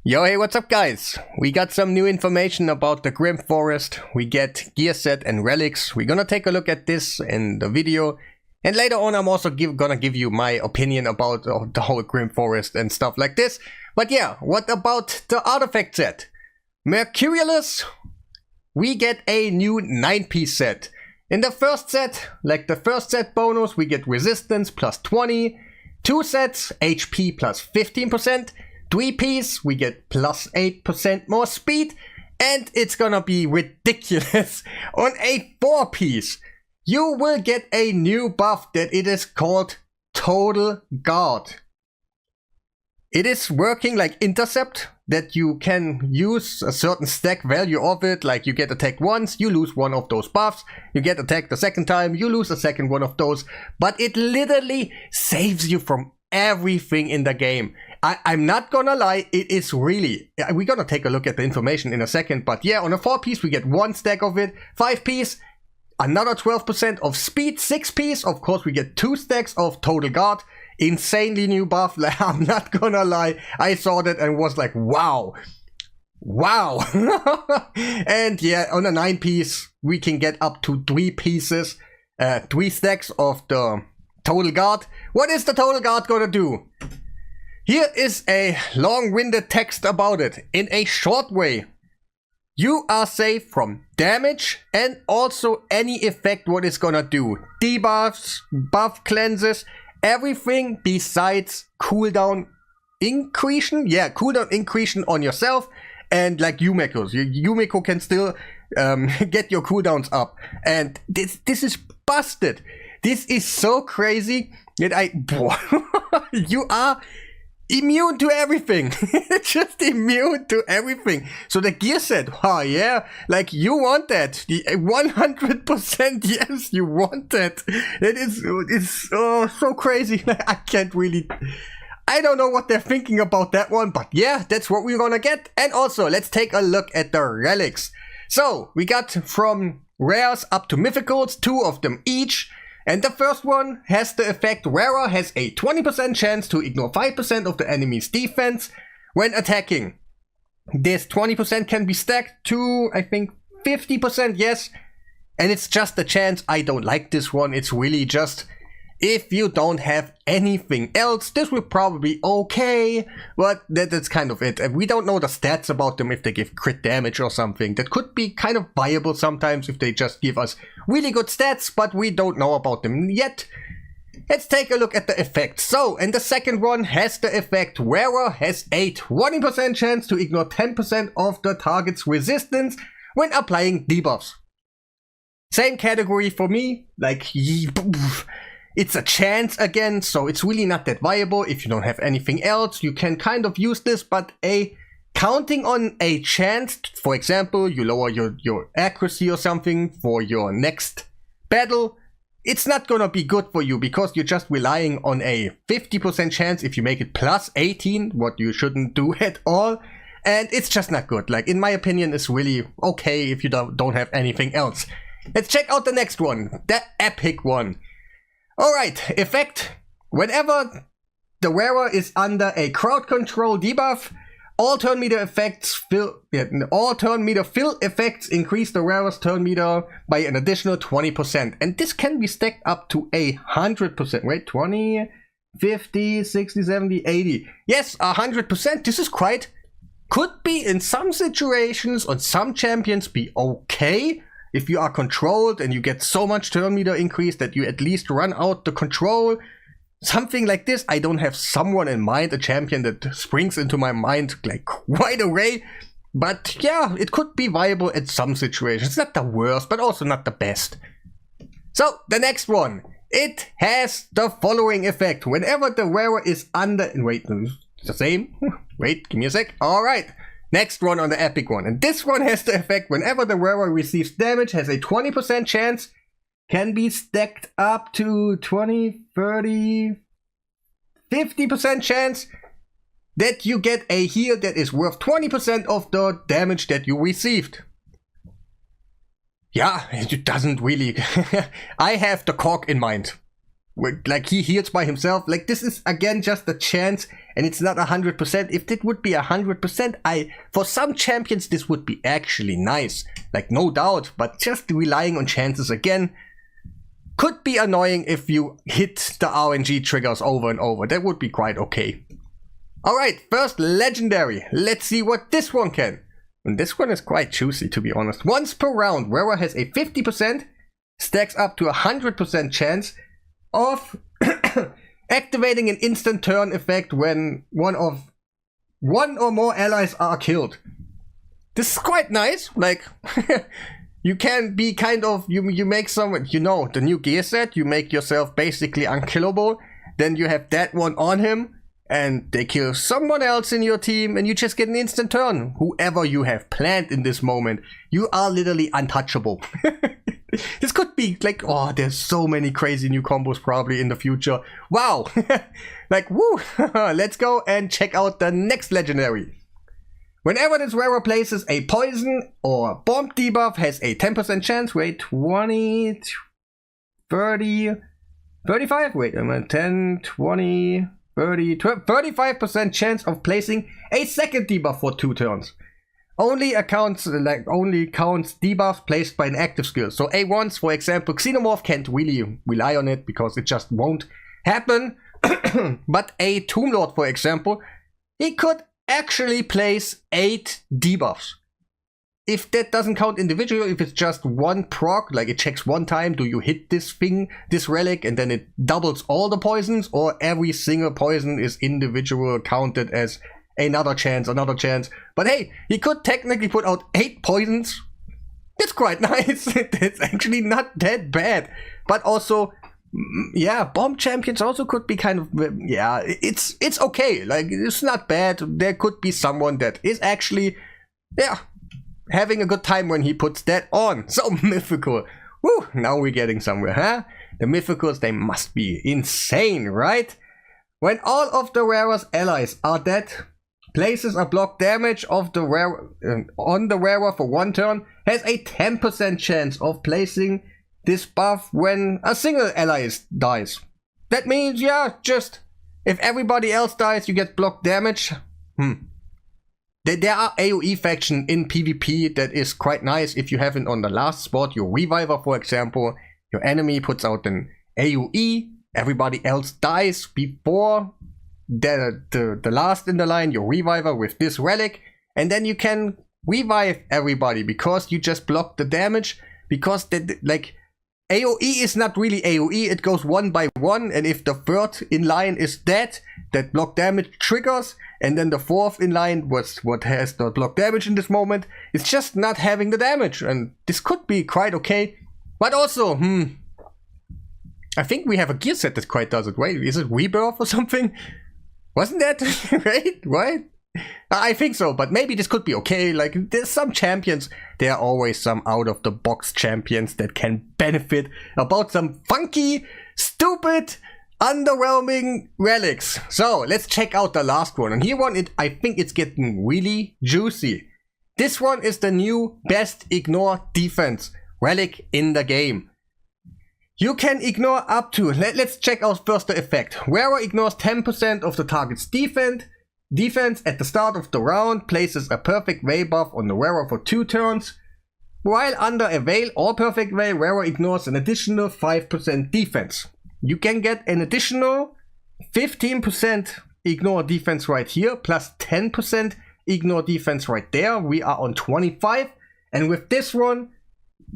Yo, hey, what's up, guys? We got some new information about the Grim Forest. We get gear set and relics. We're gonna take a look at this in the video. And later on, I'm also gonna give you my opinion about the whole Grim Forest and stuff like this. But yeah, what about the artifact set? Mercurial, we get a new 9-piece set. In the first set, like the first set bonus, we get resistance plus 20. 2 sets, HP plus 15%. 3-piece, we get plus 8% more speed, and it's gonna be ridiculous. On a 4-piece, you will get a new buff that it is called Total Guard. It is working like Intercept, that you can use a certain stack value of it, like you get attacked once, you lose one of those buffs, you get attacked the second time, you lose a second one of those, but it literally saves you from everything in the game. I'm not gonna lie, it is really, we're gonna take a look at the information in a second, but yeah, on a 4-piece we get 1 stack of it, 5-piece, another 12% of speed, 6-piece, of course we get 2 stacks of Total Guard, insanely new buff. Like, I'm not gonna lie, I saw that and was like, wow. And yeah, on a 9-piece we can get up to 3 pieces, 3 stacks of the Total Guard. What is the Total Guard gonna do? Here is a long-winded text about it. In a short way, you are safe from damage and also any effect what it's gonna do. Debuffs, buff cleanses, everything besides cooldown increation. Yeah, cooldown increation on yourself and like Yumiko's. Yumiko can still get your cooldowns up. And this is busted. This is so crazy that you are immune to everything. Just immune to everything. So the gear set, oh yeah, like you want that. 100% yes, you want that. It's so crazy. I can't really, I don't know what they're thinking about that one, but yeah, that's what we're gonna get. And also, let's take a look at the relics. So we got from rares up to mythicals, 2 of them each. And the first one has the effect wearer has a 20% chance to ignore 5% of the enemy's defense when attacking. This 20% can be stacked to, I think, 50%, yes. And it's just a chance. I don't like this one. It's really just, if you don't have anything else, this will probably be okay. But that's kind of it. And we don't know the stats about them, if they give crit damage or something. That could be kind of viable sometimes if they just give us really good stats, but we don't know about them yet. Let's take a look at the effects. So, and the second one has the effect wearer has a 20% chance to ignore 10% of the target's resistance when applying debuffs. Same category for me, like it's a chance again, so it's really not that viable. If you don't have anything else, you can kind of use this, but counting on a chance, for example, you lower your accuracy or something for your next battle, it's not gonna be good for you because you're just relying on a 50% chance if you make it plus 18, what you shouldn't do at all. And it's just not good. Like, in my opinion, it's really okay if you don't have anything else. Let's check out the next one, the epic one. Alright, effect. Whenever the wearer is under a crowd control debuff, all turn meter fill effects increase the wearer's turn meter by an additional 20%. And this can be stacked up to 100%. Wait, 20, 50, 60, 70, 80. Yes, 100%. This is could be in some situations on some champions be okay. If you are controlled and you get so much turn meter increase that you at least run out the control. Something like this. I don't have someone in mind, a champion that springs into my mind like right away. But yeah, it could be viable in some situations. It's not the worst, but also not the best. So, the next one. It has the following effect. Whenever the wearer is under... Wait, it's the same? Wait, give me a sec. Alright. Next one on the epic one. And this one has the effect whenever the wearer receives damage, has a 20% chance, can be stacked up to 20, 30, 50% chance that you get a heal that is worth 20% of the damage that you received. Yeah, it doesn't really... I have the cork in mind. like he heals by himself. Like this is again just a chance, and it's not 100%. If it would be 100%, for some champions this would be actually nice, like no doubt. But just relying on chances again could be annoying if you hit the RNG triggers over and over. That would be quite okay. Alright, first legendary. Let's see what this one can. And this one is quite juicy, to be honest. Once per round, wearer has a 50%, stacks up to 100% chance of activating an instant turn effect when one or more allies are killed. This is quite nice. Like, you can be kind of, you make someone, you know, the new gear set, you make yourself basically unkillable. Then you have that one on him, and they kill someone else in your team, and you just get an instant turn. Whoever you have planned in this moment, you are literally untouchable. This could be like, oh, there's so many crazy new combos probably in the future. Wow. Like, woo. Let's go and check out the next legendary. Whenever this wearer places a poison or bomb debuff, has a 10% chance. Wait, 20, 30, 35? Wait, 10, 20, 30, 35% chance of placing a second debuff for 2 turns. Only counts debuffs placed by an active skill. So A1s, for example, Xenomorph can't really rely on it because it just won't happen. But a Tomb Lord, for example, he could actually place 8 debuffs. If that doesn't count individually, if it's just one proc, like it checks one time, do you hit this thing, this relic, and then it doubles all the poisons, or every single poison is individual counted as another chance. But hey, he could technically put out 8 poisons. It's quite nice. It's actually not that bad. But also, yeah, bomb champions also could be kind of, yeah, it's okay. Like, it's not bad. There could be someone that is actually, yeah, having a good time when he puts that on. So mythical. Woo, now we're getting somewhere, huh? The mythicals, they must be insane, right? When all of the wearer's allies are dead, places a block damage of the wearer on the wearer for 1 turn, has a 10% chance of placing this buff when a single ally dies. That means, yeah, just if everybody else dies, you get block damage. There are AoE faction in PvP that is quite nice. If you have it on the last spot, your Reviver, for example, your enemy puts out an AoE, everybody else dies before the last in the line, your Reviver with this relic, and then you can revive everybody because you just block the damage, because like AoE is not really AoE, it goes 1 by 1, and if the third in line is dead, that block damage triggers, and then the fourth in line was what has the block damage in this moment. It's just not having the damage, and this could be quite okay. But also, I think we have a gear set that quite does it. Wait, is it Rebirth or something? Wasn't that right? I think so, but maybe this could be okay. Like, there's some champions, there are always some out-of-the-box champions that can benefit about some funky, stupid, underwhelming relics. So, let's check out the last one. And here I think it's getting really juicy. This one is the new best ignore defense relic in the game. You can ignore up to, let's check out first the effect. Wearer ignores 10% of the target's defense at the start of the round, places a perfect veil buff on the wearer for 2 turns. While under a veil or perfect veil, wearer ignores an additional 5% defense. You can get an additional 15% ignore defense right here, plus 10% ignore defense right there. We are on 25, and with this one,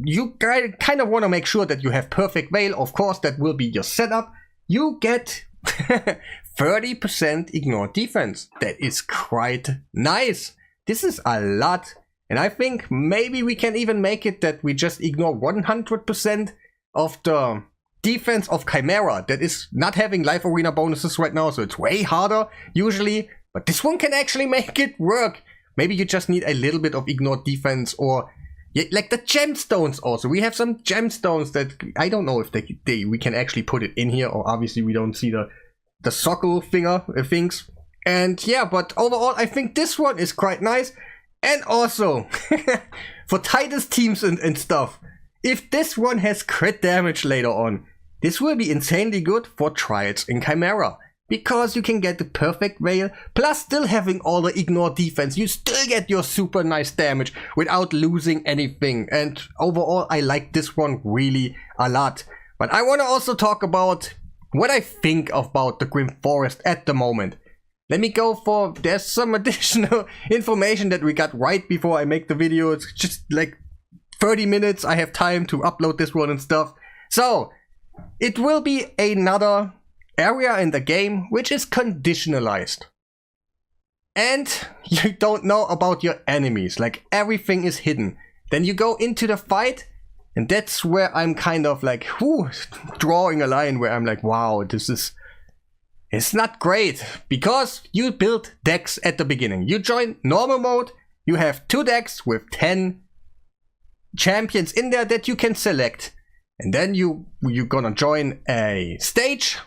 you kind of want to make sure that you have perfect veil. Of course, that will be your setup. You get 30% ignore defense. That is quite nice. This is a lot. And I think maybe we can even make it that we just ignore 100% of the defense of Chimera. That is not having life arena bonuses right now, so it's way harder usually. But this one can actually make it work. Maybe you just need a little bit of ignore defense, or like the gemstones also. We have some gemstones that I don't know if we can actually put it in here, or obviously we don't see the sockle things. And yeah, but overall I think this one is quite nice. And also for Titus teams and stuff, if this one has crit damage later on, this will be insanely good for trials in Chimera. Because you can get the perfect veil, plus still having all the ignore defense, you still get your super nice damage without losing anything. And overall, I like this one really a lot. But I want to also talk about what I think about the Grim Forest at the moment. Let me go for, there's some additional information that we got right before I make the video. It's just like 30 minutes, I have time to upload this one and stuff. So, it will be another area in the game which is conditionalized. And you don't know about your enemies, like everything is hidden. Then you go into the fight, and that's where I'm kind of like, drawing a line where I'm like, wow, it's not great. Because you build decks at the beginning. You join normal mode, you have 2 decks with 10 champions in there that you can select. And then you're gonna join a stage,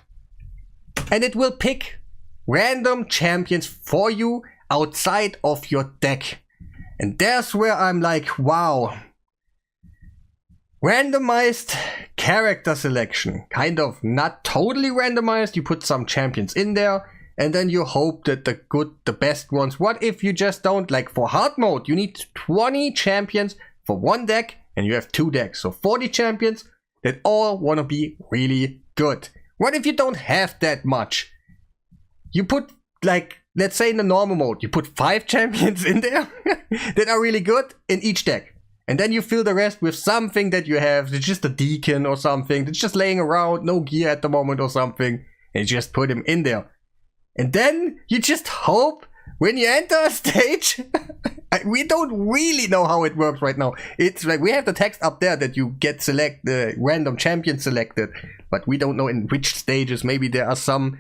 and it will pick random champions for you outside of your deck. And that's where I'm like, wow. Randomized character selection. Kind of not totally randomized. You put some champions in there, and then you hope that the best ones. What if you just don't, like for hard mode, you need 20 champions for 1 deck, and you have 2 decks. So 40 champions that all want to be really good. What if you don't have that much? You put, like, let's say in the normal mode, you put 5 champions in there that are really good in each deck. And then you fill the rest with something that you have. It's just a deacon or something. It's just laying around, no gear at the moment or something. And you just put him in there. And then you just hope when you enter a stage, we don't really know how it works right now. It's like we have the text up there that you get the random champion selected, but we don't know in which stages. Maybe there are some,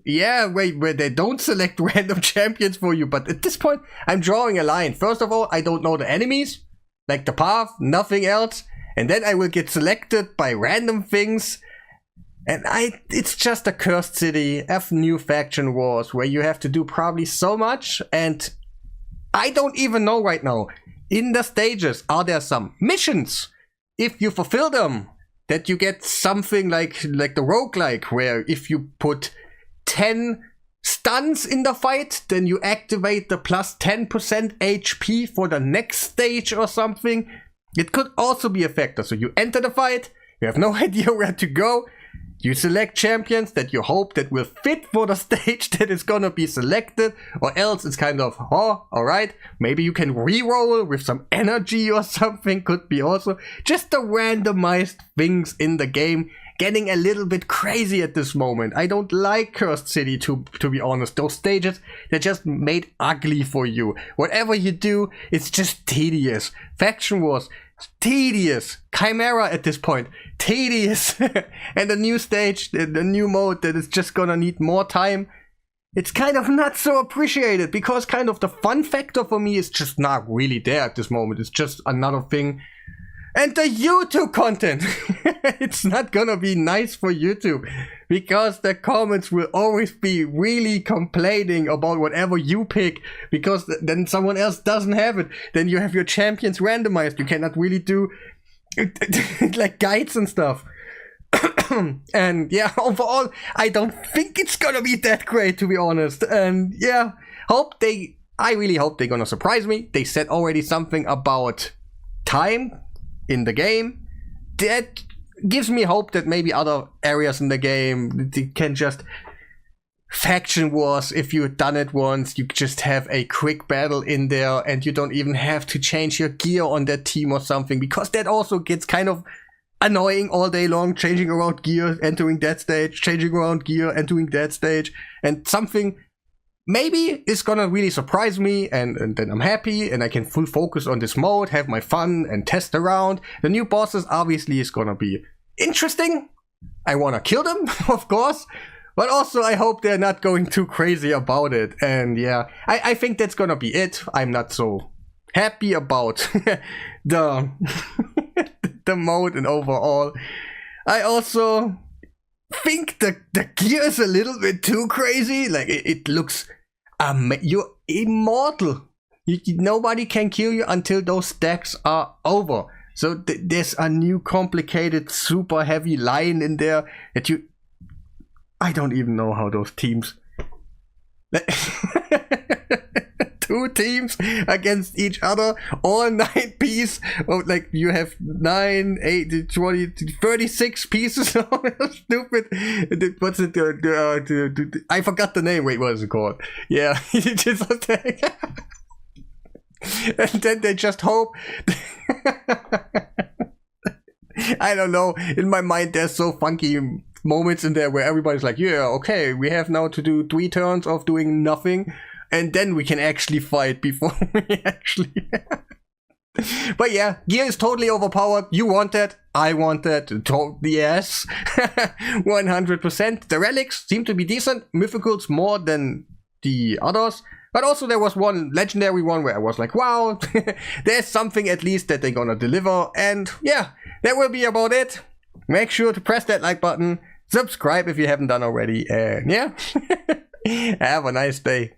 where they don't select random champions for you. But at this point, I'm drawing a line. First of all, I don't know the enemies, like the path, nothing else. And then I will get selected by random things. And it's just a cursed city, new faction wars, where you have to do probably so much, and I don't even know right now. In the stages, are there some missions? If you fulfill them, that you get something like the roguelike, where if you put 10 stuns in the fight, then you activate the plus 10% HP for the next stage or something. It could also be a factor. So you enter the fight, you have no idea where to go. You select champions that you hope that will fit for the stage that is gonna be selected, or else it's kind of, alright, maybe you can reroll with some energy or something, could be also just the randomized things in the game, getting a little bit crazy at this moment. I don't like Cursed City, to be honest. Those stages, they're just made ugly for you. Whatever you do, it's just tedious. Faction Wars, tedious. Chimera at this point, tedious. And the new stage, the new mode that is just gonna need more time, it's kind of not so appreciated, because kind of the fun factor for me is just not really there at this moment. It's just another thing. And the YouTube content, it's not gonna be nice for YouTube, because the comments will always be really complaining about whatever you pick, because then someone else doesn't have it. Then you have your champions randomized. You cannot really do like guides and stuff. And yeah, overall, I don't think it's gonna be that great, to be honest. And yeah, I really hope they're gonna surprise me. They said already something about time in the game. That gives me hope that maybe other areas in the game, they can just faction wars. If you've done it once, you just have a quick battle in there, and you don't even have to change your gear on that team or something, because that also gets kind of annoying all day long, changing around gear, entering that stage, changing around gear, entering that stage. And something maybe is gonna really surprise me, and then I'm happy, and I can full focus on this mode, have my fun, and test around. The new bosses obviously is gonna be interesting. I wanna kill them, of course, but also I hope they're not going too crazy about it. And yeah, I think that's gonna be it. I'm not so happy about the the mode and overall. I also think the gear is a little bit too crazy. Like it looks you're immortal. Nobody can kill you until those stacks are over. So there's a new complicated, super heavy line in there that I don't even know how those teams... 2 teams against each other, all 9 pieces. Oh, like you have 9, 8, 20, 36 pieces. Oh, stupid. What's it? I forgot the name. Wait, what is it called? Yeah. And then they just hope. I don't know. In my mind, there's so funky moments in there where everybody's like, yeah, okay, we have now to do 3 turns of doing nothing. And then we can actually fight before we actually... But yeah, gear is totally overpowered. You want that. I want that. Yes. 100%. The relics seem to be decent. Mythicals more than the others. But also there was one legendary one where I was like, wow, there's something at least that they're gonna deliver. And yeah, that will be about it. Make sure to press that like button. Subscribe if you haven't done already. And yeah, have a nice day.